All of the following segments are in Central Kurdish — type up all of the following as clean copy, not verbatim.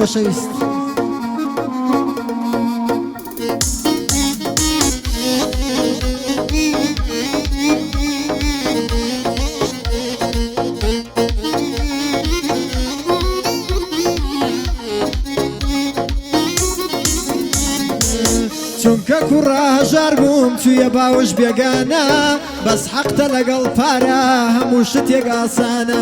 خۆشەویست. چونکە کوڕە هەژار بووم چوویە باوش بێگانە بەس حەقتە لەگەڵ پارە هەموو شتێک ئاسانە.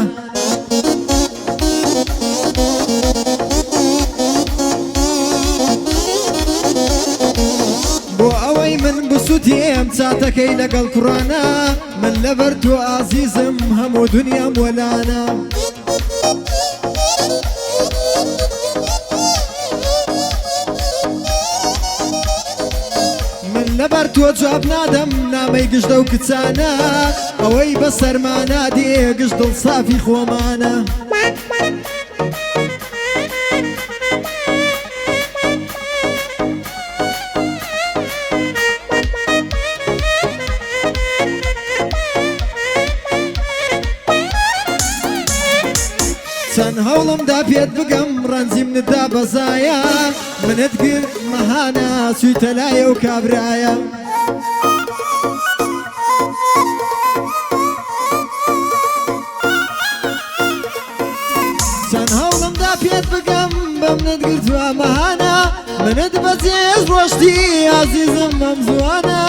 بۆ ئەوەی من بسووتێم چاتەکەی لەگەڵ کوڕانە من لەبەر تۆ ئازیزم هەموو دنیام وەلانە. لەبەر تۆ جواب نادەم نامەی گشتە و کچانە ئەوەی بە سەرمانە دێ گشت دڵ سافی خۆمانە. چەند هەوڵمدا پێت بگەم ڕەنجیم ندا بەزایە منت گر مەهانە چوویتە لایە و کابرایە. چەند هەوڵمدا پێت بگەم بە منت گرتووە مەهانە منت بەجێز ڕۆشتی ئازیزم ئەم زوانە.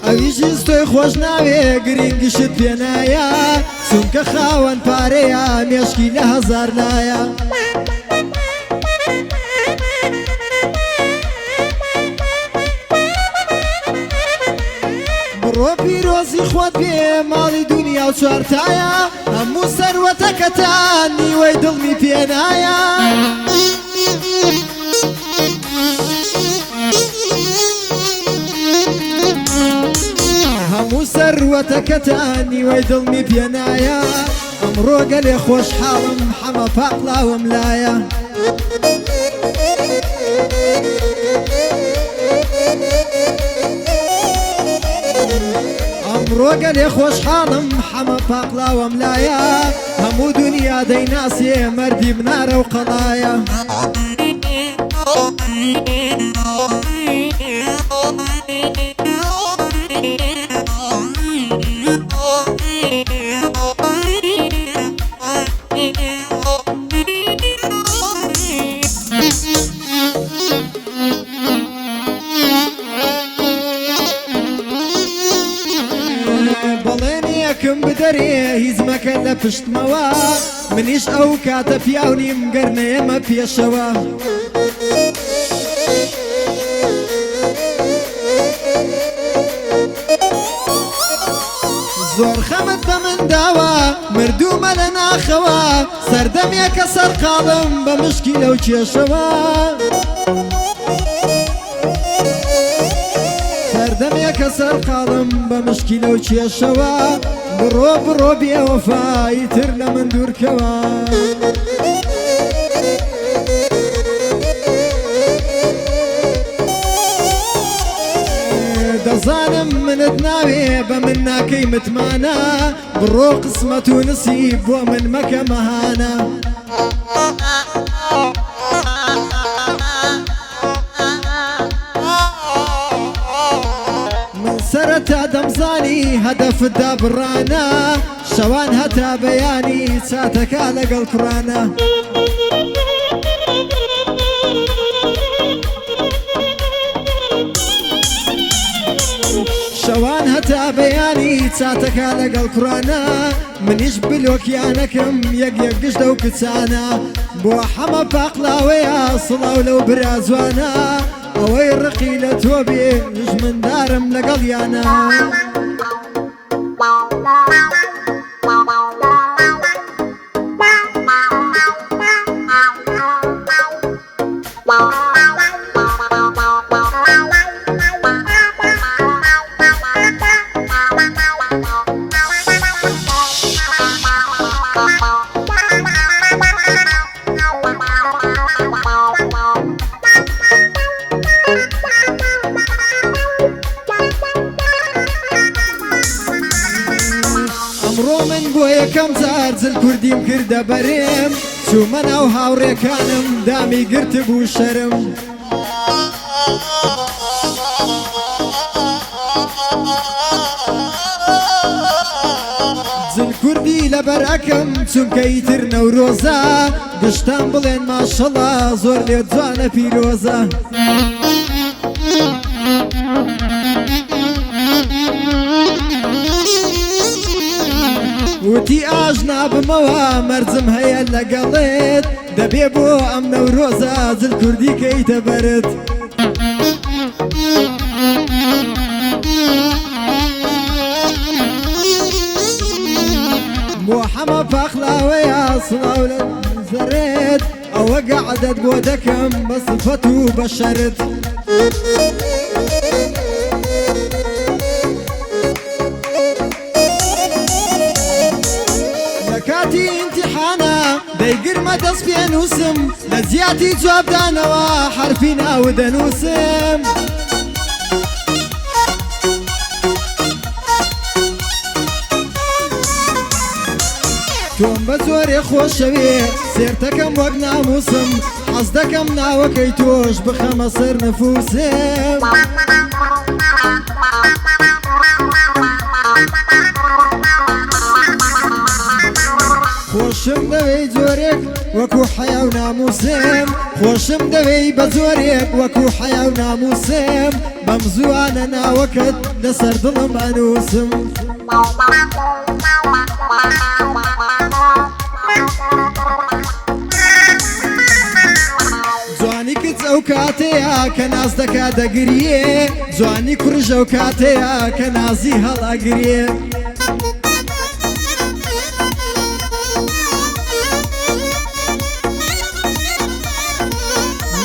ئەویشی ستۆی خۆش ناوێ گرنگشت پێ نایە چونکە خاوەن پارەیە مێشکی لە هەزار لایە. بڕۆ پیرۆزی خۆت بێ ماڵی دنیا و چوارتایە هەموو سەروەتەکەتان نیوەی دڵمی پێ نایە. هەموو سەروەتەکەتان نیوەی دڵمی پێ نایە ئەمڕۆ گەلێ خۆشحاڵم حەمە پاقلاوم لایە. ئەمڕۆ گەلێ خۆشحاڵم حەمە پاقلاوم لایە هەموو دنیا دەیناسێ مەردی بنارە و قەڵایە. بەڵێنیەکم بدەرێ هیچ مەکە لە پشتمەوە منیش ئەو کاتە پیاونیم گەرنەیەمە پێشەوە. زۆر خەمت بە من داوە مردوومە لە ناخەوە سەردەمێکە سەرقاڵم بە مشکی لەو کێشەوە. سەردەمێکە سەرقاڵم بە مشکی لەو کێشەوە بڕۆ بڕۆ بێوەفایی تر لە من دوورکەوە. دەزانم منت ناوێ بە من ناکەی متمانە بڕۆ قسمەت و نسیب بۆ من مەکە مەهانە. من سەرەتا دەمزانی هەدەفت دابڕانە شەوان هەتا بەیانی چاتەکە لەگەڵ کوڕانە. شەوان هەتا بەیانی چاتەکە لەگەڵ کوڕانە منیش بلۆکیانەکەم یەک یەک گشتە و کچانە بۆ حەمە پاقلاوەیە سڵاو لەو برازوانە ئەوەی ڕقی لە تۆ بێ ژمندارم لەگەڵ یانە. زل کوردیم کردە بەرێم چوومە ناو هاوڕێکانم دامی گرت بوو شەرم زل کوردی لەبەر ئەکەم چونکە ئیتر نەورۆزە گشتان بڵێن ماشەڵڵا زۆر لێ جوانە پیرۆزە وتی ئاژ نابمەوە مەرجم هەیە لەگەڵێت دەبێ بۆ ئەم نەورۆزە زل کوردی کەیتە بەرت بۆ حەمە پاخلاوەیە سڵاو لە زەرێت ئەوە گەعدەت بۆ دەکەم بە سفەت و بە شەرت کاتی ئیمتیحانە دەیگرمە دەست پێ نووسم لە زیاتی جوابدانەوە حرفی ناو دەنووسم تۆم بە زۆرێ خۆشەوێ سێرتەکەم وەک ناموسم حەز دەکەم ناوەکەی تۆش بخەمە سەر نەفووسم خۆشم دەوێی جۆرێک وەکو حەیا و ناموسم خۆشم دەوێی بە جۆرێک وەکو حەیا و ناموسم بەم زوانە ناوەکەت لەسەر دڵم ئەنووسم جوانی کچ ئەو کاتەیە کە ناز دەکا دەگریێ جوانی کوڕژ ئەو کاتەیە کە نازی هەڵاگرێ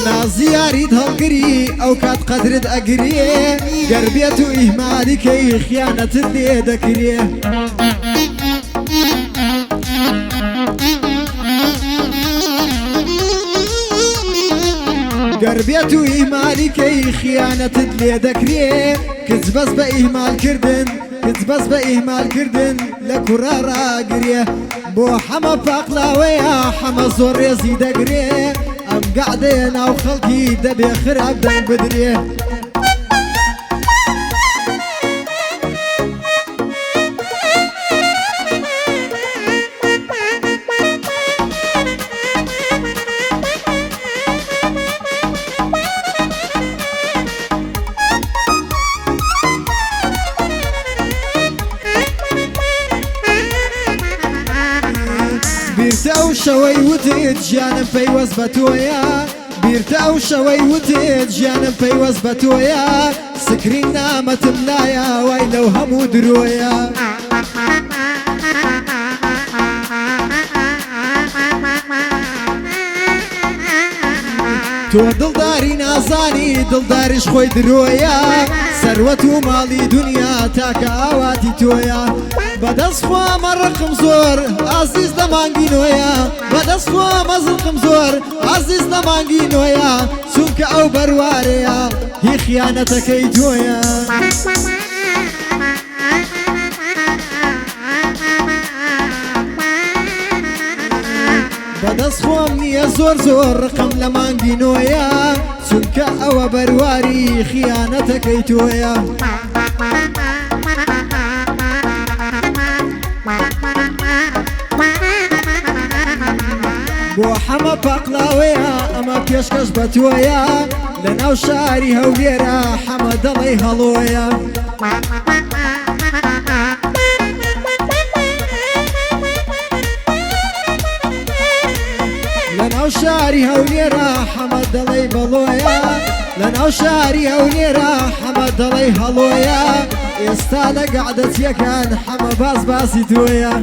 نازی یاریت هەڵگری ئەو کات قەدرت ئەگرێ گەر بێت و ئیهمالی کەی خیانەتت لێ دەکرێ گەر بێت و ئیهمالی کەی خیانەتت لێ دەکرێ کچ بەس بە ئیهمالکردن کچ بەس بە ئیهمالکردن لە کوڕا ڕاگرێ بۆ حەمە پاقلاوەیە حەمە زۆر ڕێزی دەگرێ ئەم گەعدەیە ناو خەڵکی دەبێ خراپ دەنگ بدرێ بیرتە ئەو شەوەی وتت ژیانم پەیوەست بە تۆیە بیرتە ئەو شەوەی وتت ژیانم پەیوەست بە تۆیە سکرین نامەتم لایە وای لەو هەموو درۆیە تۆ دڵداری نازانی دڵداریش خۆی درۆیە سەروەت و ماڵی دنیا تاکە ئاواتی تۆیە بەدەستخوا مەڕقم زۆر ئازیز دەمانگی نۆیە بەدەستخوا مەزڵقم زۆر ئازیز دەمانگی نۆیە چونکە ئەو بەروارەیە هی خیانەتەکەی تۆیە بەدەستخۆم نییە زۆر زۆر ڕقم لە مانگی نۆیە چونکە ئەوە بەرواری خیانەتەکەی تۆیە بۆ حەمە پاقلاوەیە ئەمە پێشکەش بە تۆیە لە ناو شاری هەولێرە حەمە دەڵی هەڵۆیە لە ناو شاری هەولێرە حەمە دەڵی بەڵۆیە لە ناو شاری هەولێرە حەمە دەڵی هەڵۆیە ئێستا لە گەعدەتیەکان حەمە باسی تۆیە